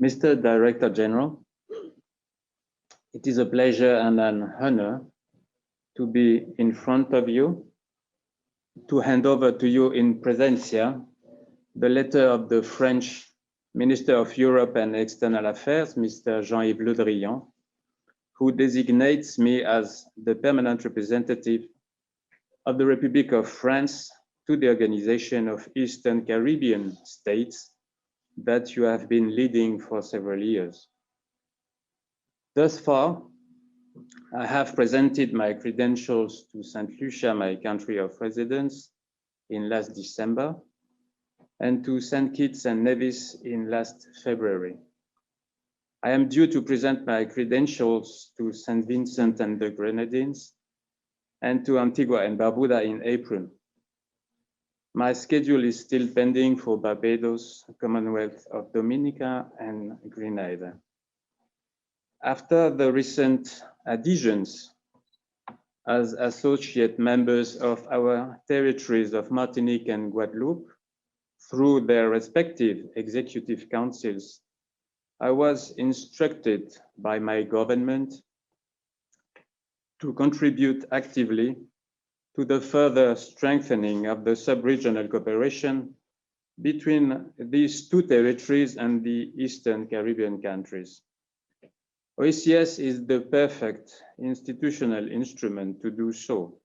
Mr. Director General, it is a pleasure and an honor to be in front of you, to hand over to you in presencia the letter of the French Minister of Europe and External Affairs, Mr. Jean-Yves Le Drian, who designates me as the permanent representative of the Republic of France to the Organization of Eastern Caribbean States that you have been leading for several years. Thus far, I have presented my credentials to St. Lucia, my country of residence, in last December, and to St. Kitts and Nevis in last February. I am due to present my credentials to St. Vincent and the Grenadines and to Antigua and Barbuda in April. My schedule is still pending for Barbados, Commonwealth of Dominica, and Grenada. After the recent adhesions as associate members of our territories of Martinique and Guadeloupe through their respective executive councils, I was instructed by my government to contribute actively to the further strengthening of the sub-regional cooperation between these two territories and the Eastern Caribbean countries. OECS is the perfect institutional instrument to do so.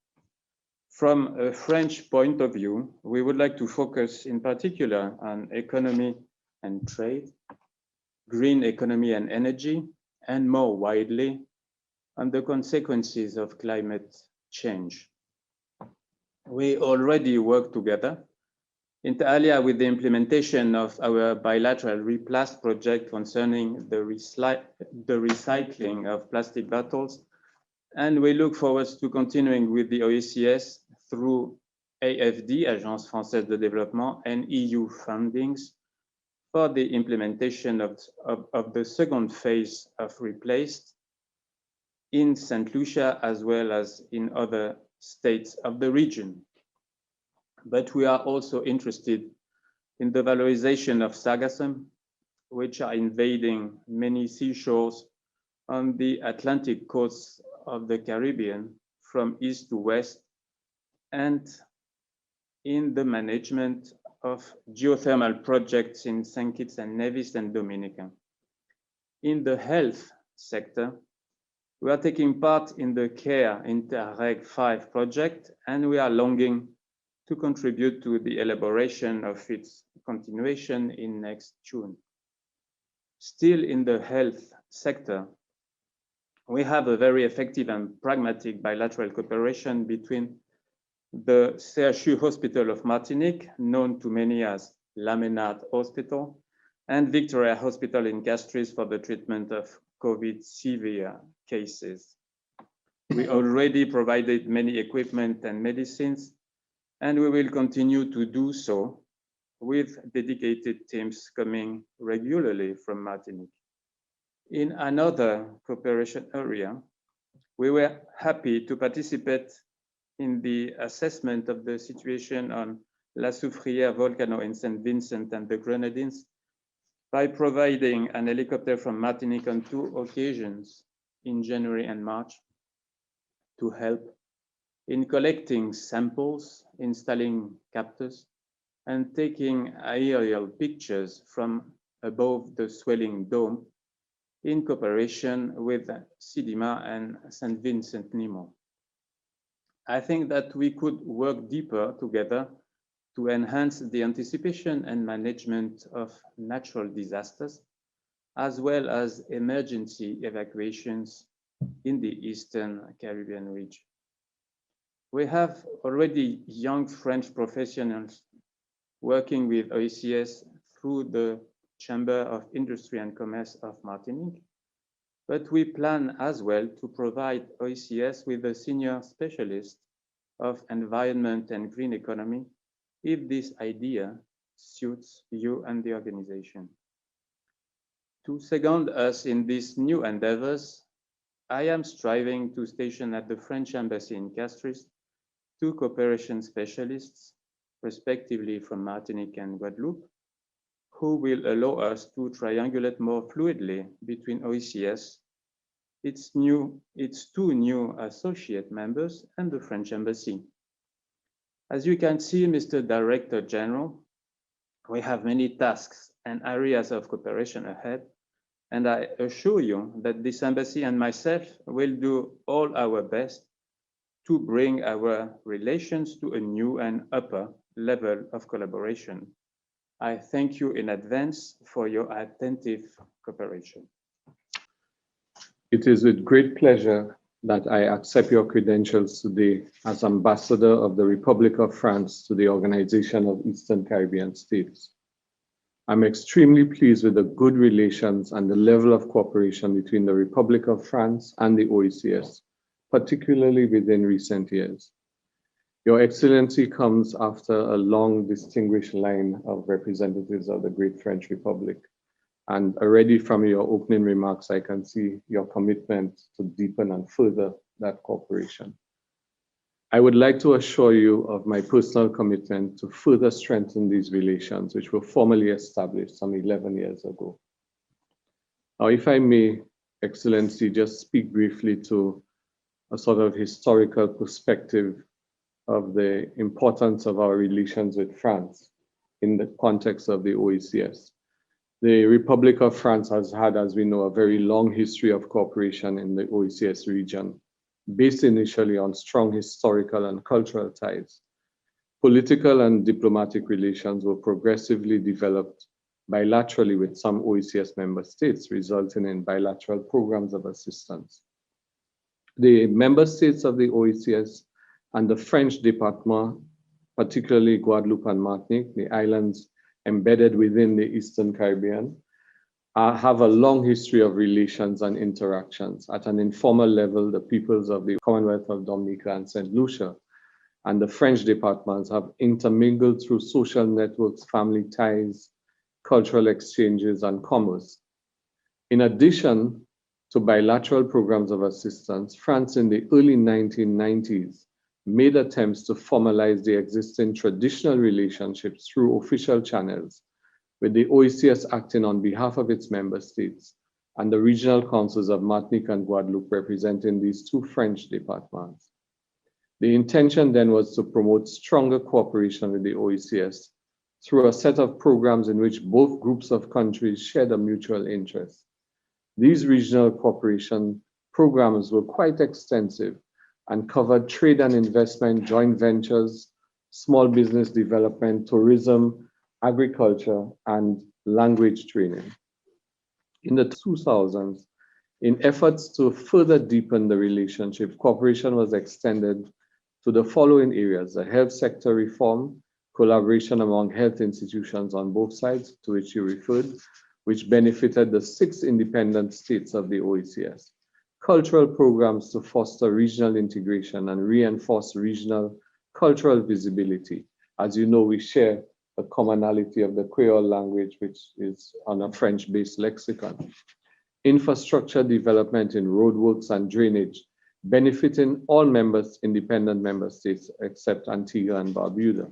From a French point of view, we would like to focus in particular on economy and trade, green economy and energy, and more widely, on the consequences of climate change. We already work together, inter alia with the implementation of our bilateral RePlast project concerning the recycling of plastic bottles, and we look forward to continuing with the OECS through AFD, Agence Française de Développement, and EU fundings for the implementation of the second phase of RePlaced in St. Lucia as well as in other states of the region. But we are also interested in the valorization of sargassum, which are invading many seashores on the Atlantic coast of the Caribbean from east to west, and in the management of geothermal projects in St. Kitts and Nevis and Dominica. In the health sector, we are taking part in the CARE Interreg 5 project, and we are longing to contribute to the elaboration of its continuation in next June. Still in the health sector, we have a very effective and pragmatic bilateral cooperation between the CHU Hospital of Martinique, known to many as La Ménade Hospital, and Victoria Hospital in Castries for the treatment of COVID severe cases. We already provided many equipment and medicines, and we will continue to do so with dedicated teams coming regularly from Martinique. In another cooperation area, we were happy to participate in the assessment of the situation on La Soufrière volcano in St. Vincent and the Grenadines by providing an helicopter from Martinique on 2 occasions in January and March to help in collecting samples, installing captors, and taking aerial pictures from above the swelling dome in cooperation with CIDIMA and St. Vincent Nemo. I think that we could work deeper together to enhance the anticipation and management of natural disasters, as well as emergency evacuations in the Eastern Caribbean region. We have already young French professionals working with OECS through the Chamber of Industry and Commerce of Martinique, but we plan as well to provide OECS with a senior specialist of environment and green economy if this idea suits you and the organization. To second us in these new endeavors, I am striving to station at the French Embassy in Castries 2 cooperation specialists, respectively from Martinique and Guadeloupe, who will allow us to triangulate more fluidly between OECS, its two new associate members, and the French Embassy. As you can see, Mr. Director General, we have many tasks and areas of cooperation ahead, and I assure you that this embassy and myself will do all our best to bring our relations to a new and upper level of collaboration. I thank you in advance for your attentive cooperation. It is with great pleasure that I accept your credentials today as Ambassador of the Republic of France to the Organization of Eastern Caribbean States. I'm extremely pleased with the good relations and the level of cooperation between the Republic of France and the OECS, particularly within recent years. Your Excellency comes after a long, distinguished line of representatives of the Great French Republic. And already from your opening remarks, I can see your commitment to deepen and further that cooperation. I would like to assure you of my personal commitment to further strengthen these relations, which were formally established some 11 years ago. Now, if I may, Excellency, just speak briefly to a sort of historical perspective of the importance of our relations with France in the context of the OECS. The Republic of France has had, as we know, a very long history of cooperation in the OECS region, based initially on strong historical and cultural ties. Political and diplomatic relations were progressively developed bilaterally with some OECS member states, resulting in bilateral programs of assistance. The member states of the OECS and the French Département, particularly Guadeloupe and Martinique, the islands embedded within the Eastern Caribbean, have a long history of relations and interactions. At an informal level, the peoples of the Commonwealth of Dominica and St. Lucia and the French departments have intermingled through social networks, family ties, cultural exchanges, and commerce. In addition to bilateral programs of assistance, France in the early 1990s made attempts to formalize the existing traditional relationships through official channels, with the OECS acting on behalf of its member states and the regional councils of Martinique and Guadeloupe representing these two French departments. The intention then was to promote stronger cooperation with the OECS through a set of programs in which both groups of countries shared a mutual interest. These regional cooperation programs were quite extensive and covered trade and investment, joint ventures, small business development, tourism, agriculture, and language training. In the 2000s, in efforts to further deepen the relationship, cooperation was extended to the following areas: the health sector reform, collaboration among health institutions on both sides, to which you referred, which benefited the 6 independent states of the OECS. Cultural programs to foster regional integration and reinforce regional cultural visibility. As you know, we share a commonality of the Creole language, which is on a French-based lexicon. Infrastructure development in roadworks and drainage, benefiting all independent member states except Antigua and Barbuda.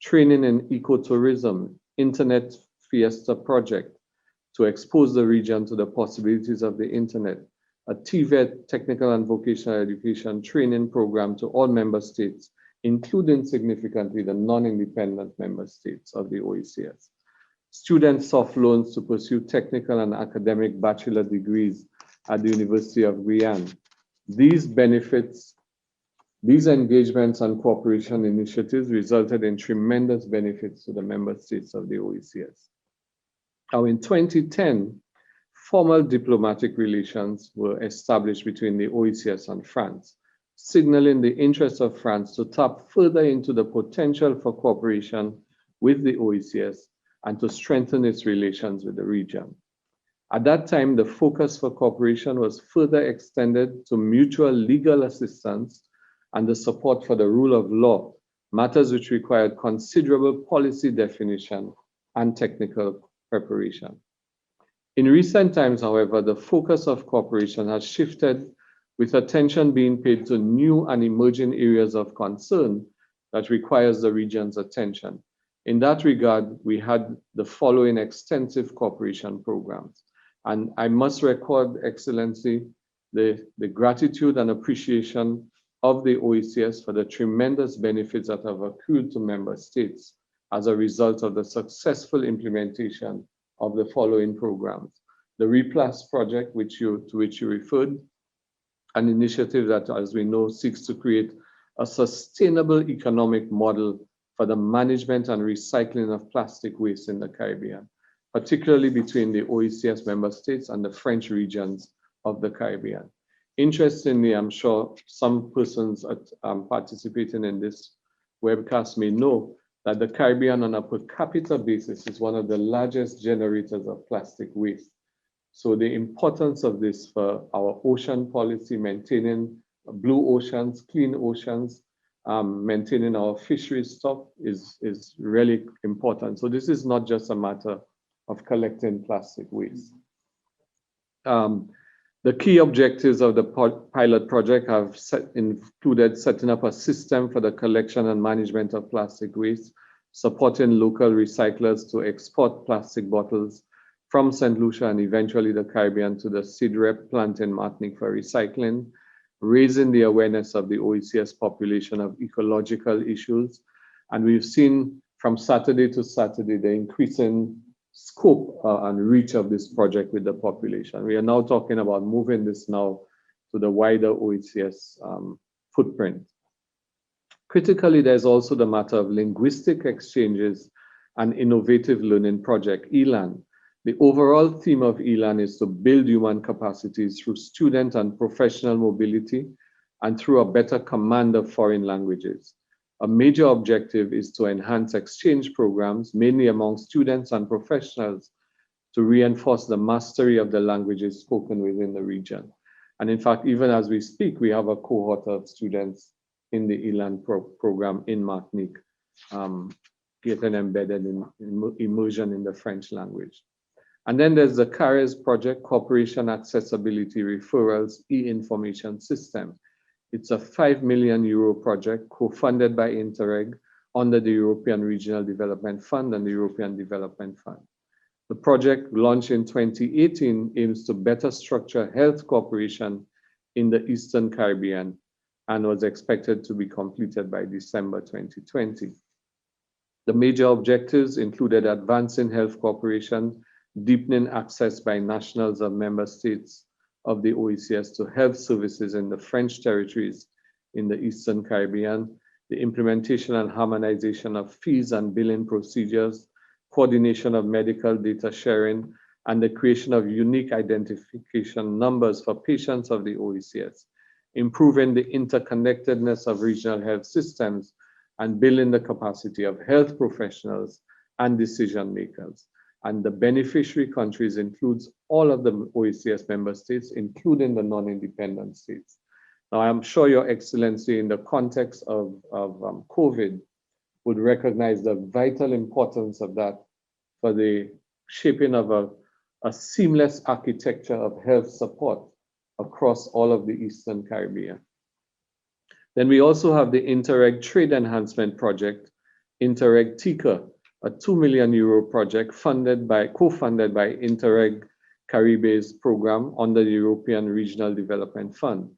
Training in ecotourism, Internet Fiesta project to expose the region to the possibilities of the internet. A TVET, technical and vocational education training program to all member states, including significantly the non-independent member states of the OECS. Student soft loans to pursue technical and academic bachelor degrees at the University of Guyana. These benefits, these engagements and cooperation initiatives resulted in tremendous benefits to the member states of the OECS. Now in 2010, formal diplomatic relations were established between the OECS and France, signaling the interest of France to tap further into the potential for cooperation with the OECS and to strengthen its relations with the region. At that time, the focus for cooperation was further extended to mutual legal assistance and the support for the rule of law, matters which required considerable policy definition and technical preparation. In recent times, however, the focus of cooperation has shifted, with attention being paid to new and emerging areas of concern that requires the region's attention. In that regard, we had the following extensive cooperation programs. And I must record, Excellency, the gratitude and appreciation of the OECS for the tremendous benefits that have accrued to member states as a result of the successful implementation of the following programs. The REPLAS project, to which you referred, an initiative that, as we know, seeks to create a sustainable economic model for the management and recycling of plastic waste in the Caribbean, particularly between the OECS member states and the French regions of the Caribbean. Interestingly, I'm sure some persons participating in this webcast may know that the Caribbean on a per capita basis is one of the largest generators of plastic waste. So the importance of this for our ocean policy, maintaining blue oceans, clean oceans, maintaining our fisheries stock is really important. So this is not just a matter of collecting plastic waste. The key objectives of the pilot project have included setting up a system for the collection and management of plastic waste, supporting local recyclers to export plastic bottles from St. Lucia and eventually the Caribbean to the CIDREP plant in Martinique for recycling, raising the awareness of the OECS population of ecological issues. And we've seen from Saturday to Saturday the increasing scope and reach of this project with the population. We are now talking about moving this now to the wider OECS footprint. Critically, there's also the matter of linguistic exchanges and innovative learning project, ELAN. The overall theme of ELAN is to build human capacities through student and professional mobility and through a better command of foreign languages. A major objective is to enhance exchange programs, mainly among students and professionals, to reinforce the mastery of the languages spoken within the region. And in fact, even as we speak, we have a cohort of students in the ELAN program in Martinique, getting embedded in immersion in the French language. And then there's the CARES project, Cooperation Accessibility Referrals E-Information System. It's a €5 million project co-funded by Interreg under the European Regional Development Fund and the European Development Fund. The project, launched in 2018, aims to better structure health cooperation in the Eastern Caribbean and was expected to be completed by December 2020. The major objectives included advancing health cooperation, deepening access by nationals of member states of the OECS to health services in the French territories in the Eastern Caribbean, the implementation and harmonization of fees and billing procedures, coordination of medical data sharing, and the creation of unique identification numbers for patients of the OECS, improving the interconnectedness of regional health systems, and building the capacity of health professionals and decision makers. And the beneficiary countries includes all of the OECS member states, including the non-independent states. Now, I'm sure Your Excellency, in the context of COVID, would recognize the vital importance of that for the shaping of a seamless architecture of health support across all of the Eastern Caribbean. Then we also have the Interreg Trade Enhancement Project, Interreg TICA, a €2 million project co-funded by Interreg Caribbe's program under the European Regional Development Fund.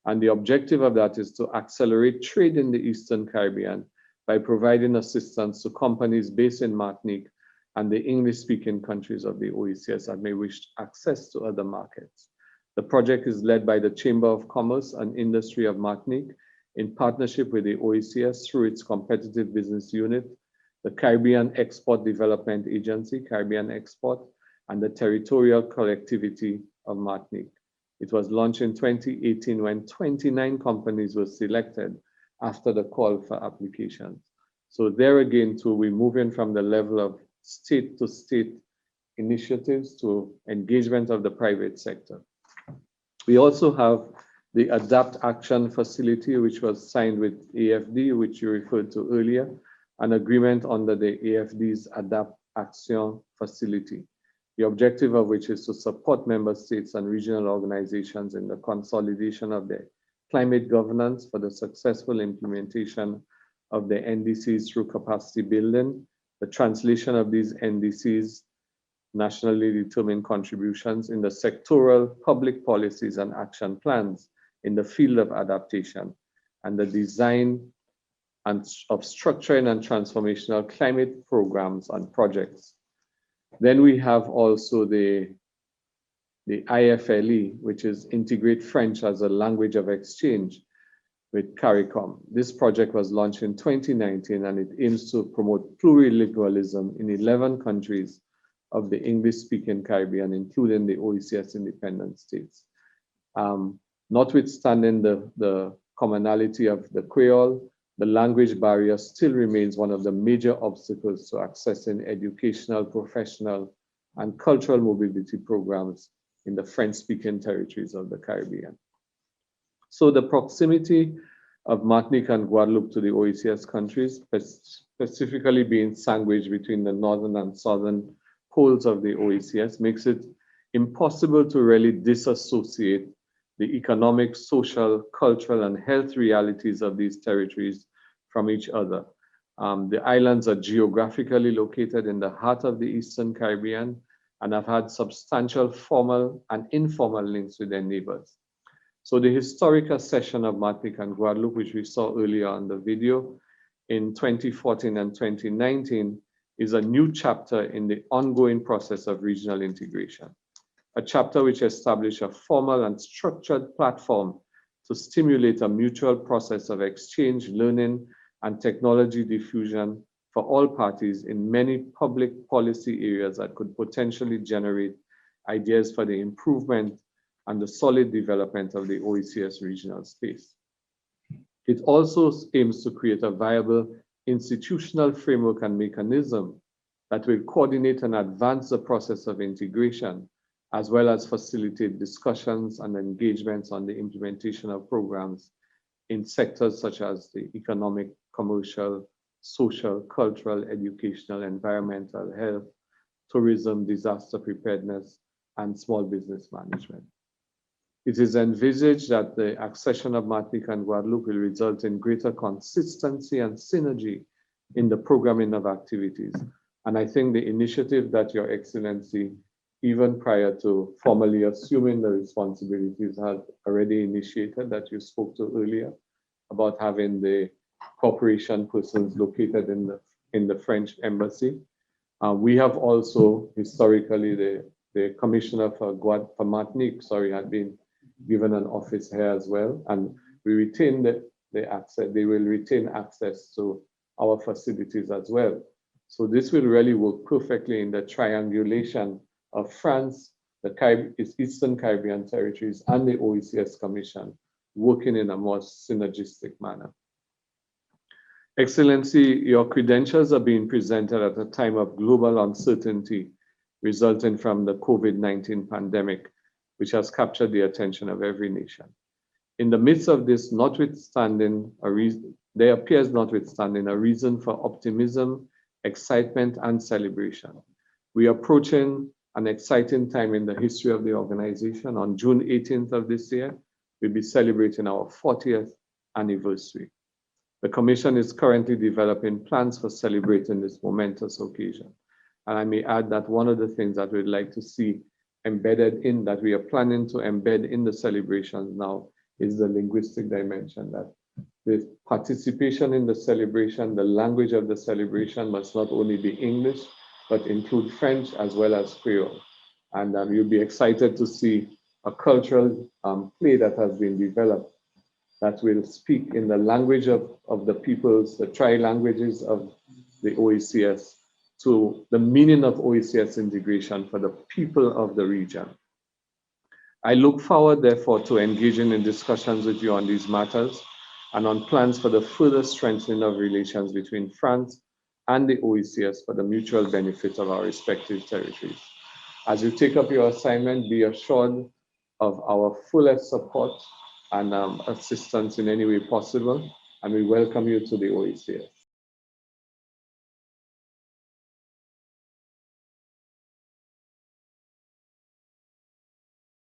And the objective of that is to accelerate trade in the Eastern Caribbean by providing assistance to companies based in Martinique and the English-speaking countries of the OECS that may wish access to other markets. The project is led by the Chamber of Commerce and Industry of Martinique in partnership with the OECS through its competitive business unit, the Caribbean Export Development Agency, Caribbean Export, and the Territorial Collectivity of Martinique. It was launched in 2018 when 29 companies were selected after the call for applications. So there again, too, we're moving from the level of state-to-state initiatives to engagement of the private sector. We also have the Adapt Action Facility, which was signed with AFD, which you referred to earlier, an agreement under the AFD's Adapt Action Facility, the objective of which is to support member states and regional organizations in the consolidation of their climate governance for the successful implementation of the NDCs through capacity building, the translation of these NDCs, nationally determined contributions, in the sectoral public policies and action plans in the field of adaptation, and the design of structuring and transformational climate programs and projects. Then we have also the IFLE, which is Integrate French as a Language of Exchange with CARICOM. This project was launched in 2019, and it aims to promote plurilingualism in 11 countries of the English-speaking Caribbean, including the OECS independent states. Notwithstanding the commonality of the Creole, the language barrier still remains one of the major obstacles to accessing educational, professional, and cultural mobility programs in the French-speaking territories of the Caribbean. So the proximity of Martinique and Guadeloupe to the OECS countries, specifically being sandwiched between the northern and southern poles of the OECS, makes it impossible to really disassociate the economic, social, cultural, and health realities of these territories from each other. The islands are geographically located in the heart of the Eastern Caribbean and have had substantial formal and informal links with their neighbors. So the historic accession of Martinique and Guadeloupe, which we saw earlier on the video, in 2014 and 2019, is a new chapter in the ongoing process of regional integration. A chapter which established a formal and structured platform to stimulate a mutual process of exchange, learning, and technology diffusion for all parties in many public policy areas that could potentially generate ideas for the improvement and the solid development of the OECS regional space. It also aims to create a viable institutional framework and mechanism that will coordinate and advance the process of integration, as well as facilitate discussions and engagements on the implementation of programs in sectors such as the economic, commercial, social, cultural, educational, environmental, health, tourism, disaster preparedness, and small business management. It is envisaged that the accession of Martinique and Guadeloupe will result in greater consistency and synergy in the programming of activities. And I think the initiative that Your Excellency, even prior to formally assuming the responsibilities, had already initiated, that you spoke to earlier, about having the cooperation persons located in the French embassy. We have also historically, the commissioner for Martinique, had been given an office here as well, and we retain the access. They will retain access to our facilities as well. So this will really work perfectly in the triangulation of France, the Eastern Caribbean territories, and the OECS Commission, working in a more synergistic manner. Excellency, your credentials are being presented at a time of global uncertainty resulting from the COVID-19 pandemic, which has captured the attention of every nation. In the midst of this, there appears notwithstanding a reason for optimism, excitement, and celebration. We are approaching an exciting time in the history of the organization. On June 18th of this year, we'll be celebrating our 40th anniversary. The Commission is currently developing plans for celebrating this momentous occasion. And I may add that one of the things that we'd like to see embedded in, that we are planning to embed in the celebrations now, is the linguistic dimension, that the participation in the celebration, the language of the celebration must not only be English, but include French as well as Creole. And you'll be excited to see a cultural play that has been developed that will speak in the language of the peoples, the tri-languages of the OECS, to the meaning of OECS integration for the people of the region. I look forward, therefore, to engaging in discussions with you on these matters and on plans for the further strengthening of relations between France and the OECS for the mutual benefit of our respective territories. As you take up your assignment, be assured of our fullest support and assistance in any way possible, and we welcome you to the OECS.